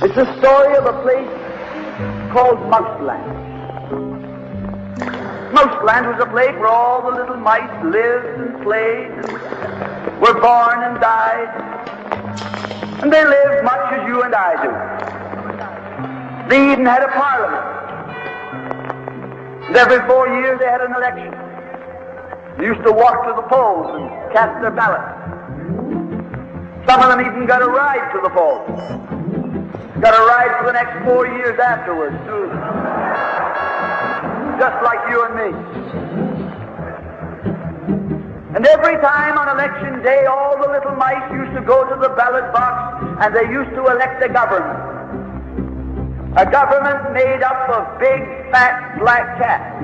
It's the story of a place called Mouseland. Mouseland was a place where all the little mice lived and played and were born and died. And they lived much as you and I do. They even had a parliament. And every 4 years they had an election. They used to walk to the polls and cast their ballots. Some of them even got a ride to the polls. Got a ride for the next 4 years afterwards, too. Just like you and me. And every time on election day, all the little mice used to go to the ballot box and they used to elect a government. A government made up of big, fat, black cats.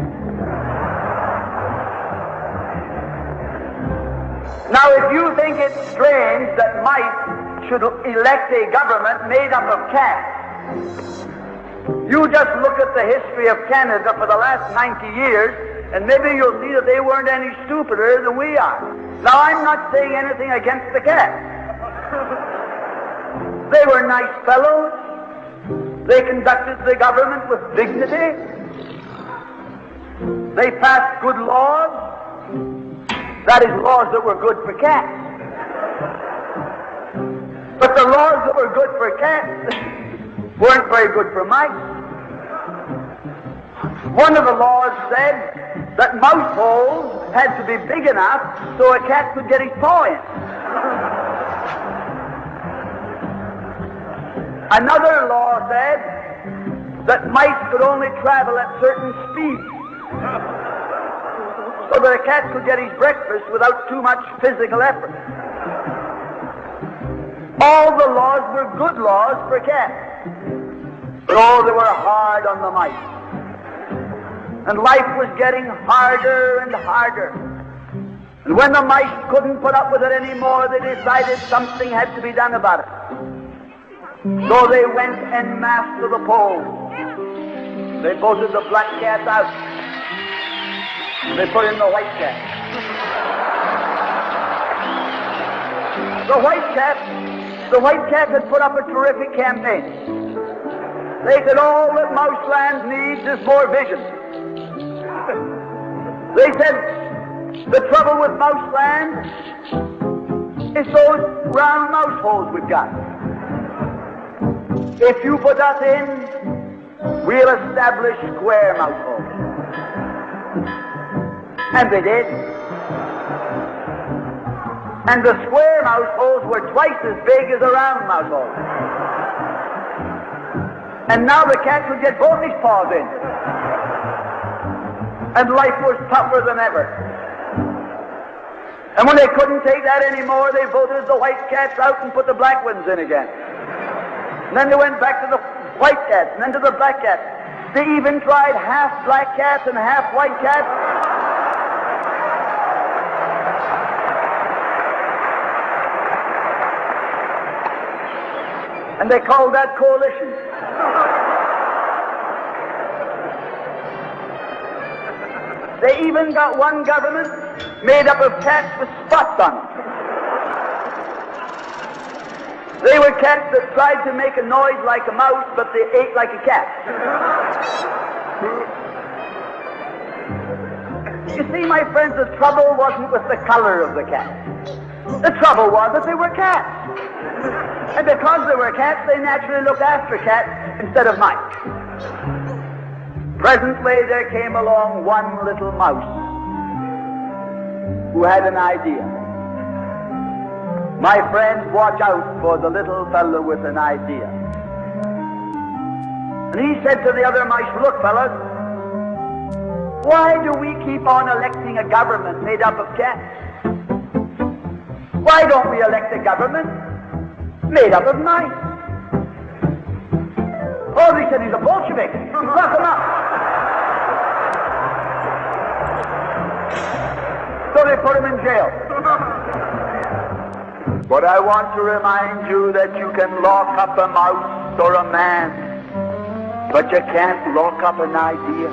Now, if you think it's strange that mice should elect a government made up of cats, you just look at the history of Canada for the last 90 years, and maybe you'll see that they weren't any stupider than we are. Now, I'm not saying anything against the cats. They were nice fellows. They conducted the government with dignity. They passed good laws. That is, laws that were good for cats. But the laws that were good for cats weren't very good for mice. One of the laws said that mouse holes had to be big enough so a cat could get his paw in. Another law said that mice could only travel at certain speeds so that a cat could get his breakfast without too much physical effort. All the laws were good laws for cats. But oh, they were hard on the mice. And life was getting harder and harder. And when the mice couldn't put up with it anymore, they decided something had to be done about it. So they went en masse to the polls. They voted the black cats out. They put in the white cat. The white cat had put up a terrific campaign. They said all that Mouseland needs is more vision. They said the trouble with Mouseland is those round mouse holes we've got. If you put us in, we'll establish square mouse holes. And they did. And the square mouse holes were twice as big as the round mouse holes. And now the cat could get both his paws in. And life was tougher than ever. And when they couldn't take that anymore, they voted the white cats out and put the black ones in again. And then they went back to the white cats and then to the black cats. They even tried half black cats and half white cats. And they called that coalition. They even got one government made up of cats with spots on them. They were cats that tried to make a noise like a mouse, but they ate like a cat. You see, my friends, the trouble wasn't with the color of the cat. The trouble was that they were cats. And because they were cats, they naturally looked after cats instead of mice. Presently, there came along one little mouse who had an idea. My friends, watch out for the little fellow with an idea. And he said to the other mice, look, fellas, why do we keep on electing a government made up of cats? Why don't we elect a government made up of mice? Oh, they said he's a Bolshevik. Lock him up. So they put him in jail. But I want to remind you that you can lock up a mouse or a man, but you can't lock up an idea.